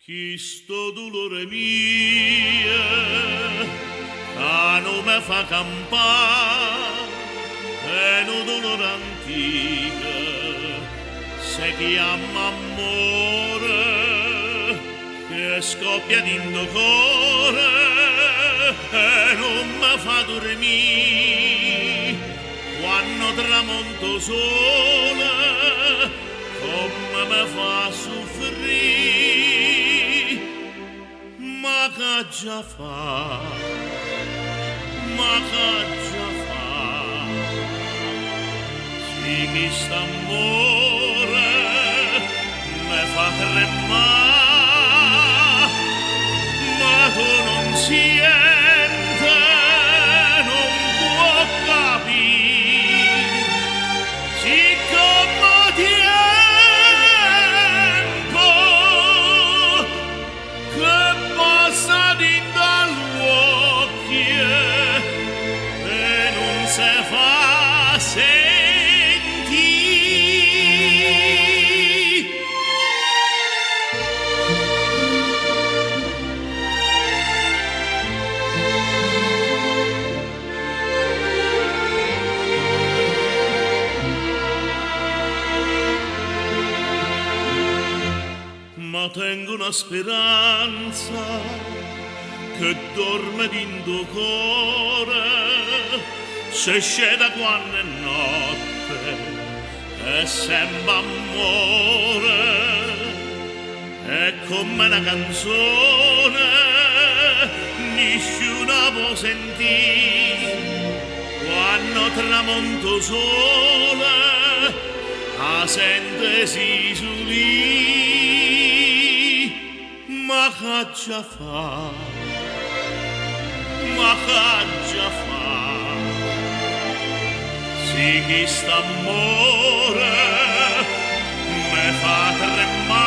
Chi sto dolore mio, che non mi fa campare, è un dolore antico, si chiama amore, che scoppia dentro cuore e non mi fa dormire. Quando tramonto sole, come mi fa soffrire, ma che già fa, ma che già fa, sì che st'amore mi fa tremare, ma tu non senti, non può capire, siccome tempo che passa dentro all'occhio e non si fa sentire. Ma tengo una speranza che dorme dentro cuore, se scende quando è notte e sembra amore, è come una canzone, nessuno può sentire, quando tramonto sole, a sentesi su lì. Ma che già fa, ma che già fa, sì che st'amore mi fa tremare.